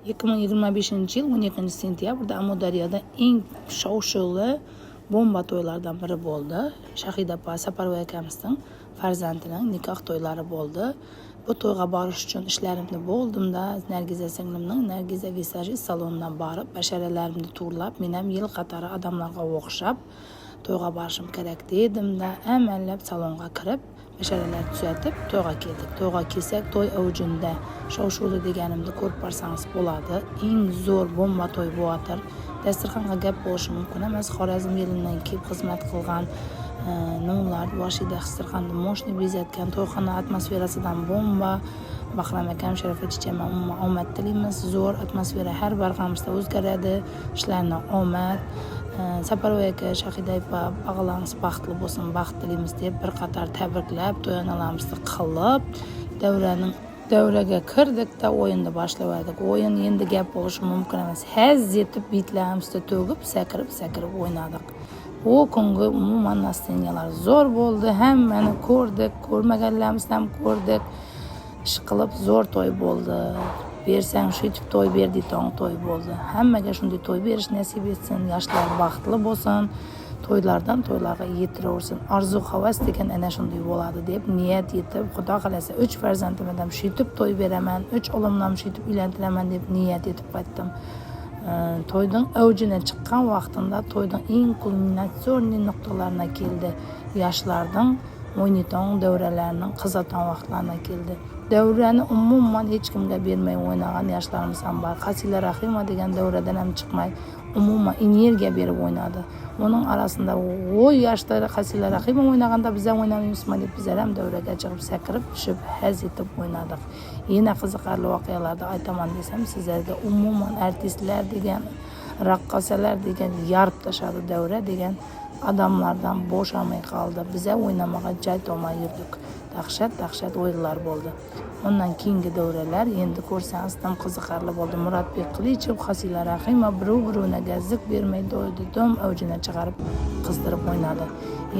2025-yil 12-sentyabrda Amudaryoda eng shov-shuvli bomba to'ylaridan biri bo'ldi. Shahida opa Saparova akamizning farzandining nikoh to'ylari bo'ldi. Bu to'yga borish uchun ishlarimni bo'ldimda, Nargiza singlimning Nargiza visajist salonidan borib, basharalarimni turlab, men ham yil qatori odamlarga o'xshab to'yga borishim kerak dedimda, amallab salonga kirib, basharalar tuzatib to'yga keldik. To'yga kelsak, to'y avjunda shov-shuvli deganimni ko'rib borsangiz bo'ladi. Eng zo'r bomba to'y bo'latir. Dasturxonga gap bo'lishi mumkin emas. Xorazm yilidan kelib xizmat qilgan nonlar boshida dasturxonni moshni bezatgan to'yxona atmosferasidan bomba. Bahram akam, Sharofa chichama omad tilaymiz. Zo'r atmosfera har barhamizda o'zgaradi. Ishlarni omad. Saparova aka, Shahida opa, o'g'lingiz baxtli bo'lsin, baxt tilaymiz deb bir qator tabriklab, to'yonlarimizni qilib, davraga kirdikda o'yinni boshladik. O'yin endi gap bo'lishi mumkin emas. Haz yetib bitlarimizda to'gib, sakirib o'ynadik. O kungi umuman nastenyalar zo'r bo'ldi. Hammani ko'rdik, ko'rmaganlarimiz ham ko'rdik. Ish qilib zo'r to'y bo'ldi. Bersang shu yetib to'y berdi, to'y bo'ldi. Hammaga shunday to'y berish nasib etsin, yoshlar baxtli bo'lsin, to'ylardan to'ylarga yetiraversin. Arzu havas degan ana shunday bo'ladi deb niyat etib, Xudo xolasa 3 farzandimdan shu yetib to'y beraman, 3 o'g'limdan shu yetib uylantiraman deb niyat etib qaytdim. To'yning avjina chiqqan vaqtimda to'yning eng kulminatsion nuqtalarına keldi. Yoshlarning o'ynaton davralarining qizaton vaqtlarına keldi. Davrani umuman hech kimga bermay o'ynagan yoshlarimiz ham bor. Qasila Rahima degan davradan ham chiqmay, umuman energiya berib o'ynadi. Uning orasida o yoshlar Qasila Rahima o'ynaganda biz ham o'ynamaymizmi deb bizlar ham davraga chiqib sakirib tushib haz etib o'ynadik. Yana qiziqarli voqealarni aytaman desam, sizlarga umuman artistlar degan, raqqosalar degan yarib tashadi davra degan odamlardan bo'shamay qoldi. Biz ham o'ynamaga joy topmay yurdik. Dahshat o'yinlar bo'ldi. Ondan keyingi davralar endi ko'rsangiz ham qiziqarli bo'ldi. Muratbek Qilichev, Qasila Rahima bir-biriga gazlik bermay do'ydi, dom avjini chiqarib qizdirib o'ynadi.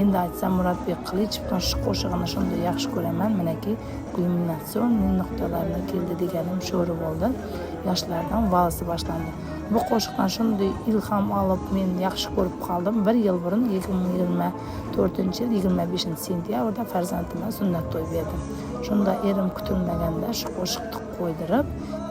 Endi aytsam Muratbek Qilichevning shu qo'shig'ini shunday yaxshi ko'raman, menaki kulminatsion nuqtalarga keldi deganim sho'ri bo'ldi. Yoshlardan valsi boshlandi. Bu qo'shiqdan shunday ilhom olib men yaxshi ko'rib qoldim. 1 yil burun 2024-yil 25-sentyabrda farzandimga sunnat to'y berdim. Shunda erim kutilmaganda shu qo'shiqni qo'ydirib,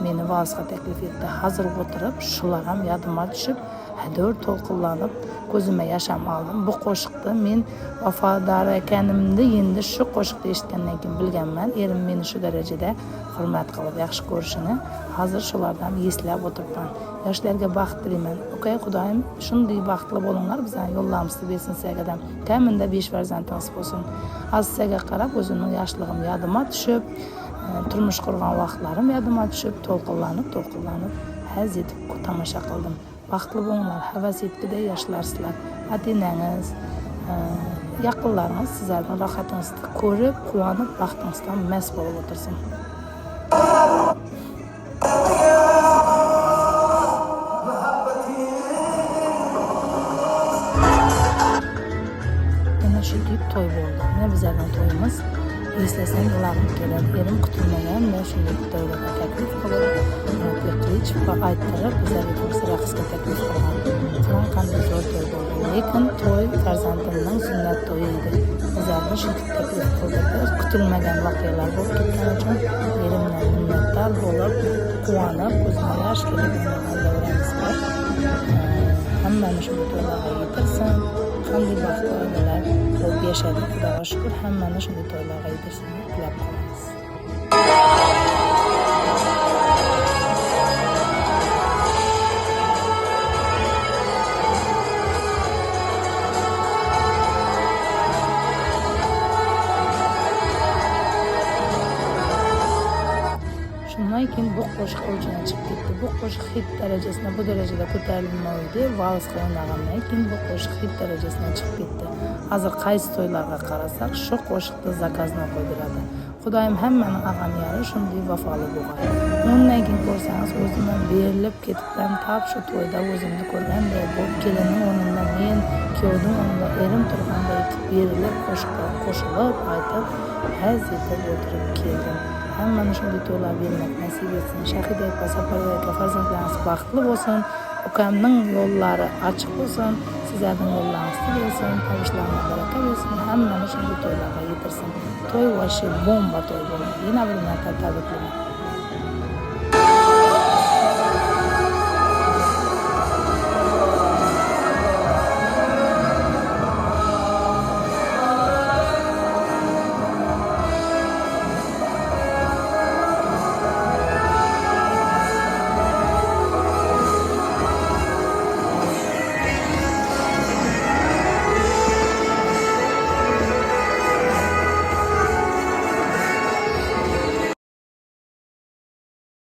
meni valsga taklif etdi. Hozir o'tirib, shular ham yodimga tushib, hadur to'lqinlanib, ko'zimga yasham oldim. Bu qo'shiqni men vafodor ekanimni endi shu qo'shiqni eshitgandan keyin bilganman. Erim meni shu darajada hurmat qilib, yaxshi ko'rishini hozir shulardan eslab o'tiribman. Yoshlarga baxt tilayman. Okay, Xudoyim shunday baxtli bo'linglar, bizga yo'llarimizni bersin sizlarga. Kamida 5 farzandingiz bo'lsin. Azizga qarab o'zimning yoshligim yodimga tushib, turmush qurgan vaqtlarim yodimga tushib, to'lqinlanib, haz etib tomosha qildim. Baxtli bo'linglar, havas etgida yoshlarsizlar. Atinangiz, yaqinlaringiz sizlarning rohatingizni ko'rib, quvonib, baxtingizdan mast bo'lib o'tirsin. To'y bo'ldi. Mana bizlarning to'yimiz eslasang ularni keladi. Erim kutilmagan va shunday davlatga taklif qilib, Muratbek Qilichev ayttirib, bizlarga kursi raqsga taklif qilgan. Qanday qanday zo'r to'y bo'ldi. Lekin to'y farzandimning sunnat to'yi edi. Bizlarga shunday taklif qildi. Kutilmagan voqealar bo'lib ketgani uchun erimdan minnatdor bo'lib, quvonib, ko'zimga yosh kelib davramiz bor. Hammani shu to'ylarga yetirsin. Qanday baxtli oilalar ko'p yashadi. Xudoga shukr, hammani shunday to'ylarga yetirsin deb tilab qolamiz. Shundan keyin bu qo'shiq o'china chiqib ketdi. Bu qo'shiq hit darajasida, bu darajada ko'tarilmaydi. Vals o'ynagandan keyin bu qo'shiq hit darajasiga chiqib ketdi. Hozir qaysi to'ylarga qarasak, shu qo'shiqni zakazini qo'ydiradi. Xudoyim hammani ag'aniyari shunday vafoli bo'lgan. Undan keyin ko'rsangiz, o'zimdan berilib ketibdan tap shu to'yda o'zimni ko'rganday bo'lib, kelinning o'rnida men, kuyovning o'rnida erim turganday berilib qo'shiqlar qo'shilib, aytib, haz etib o'tirib keldim. hammani shunday to'ylar bermak nasib etsin. Shahida opa, Saparova aka farzandlaringiz baxtli bo'lsin. Ukamning yo'llari ochiq bo'lsin. Sizlarning yo'llaringiz bo'lsin. Tanishlaringizga baraka bersin. Hammani shunday to'ylarga yetirsin. To'y vashi bomba to'y bo'ldi. Yana bir marta tabriklayman.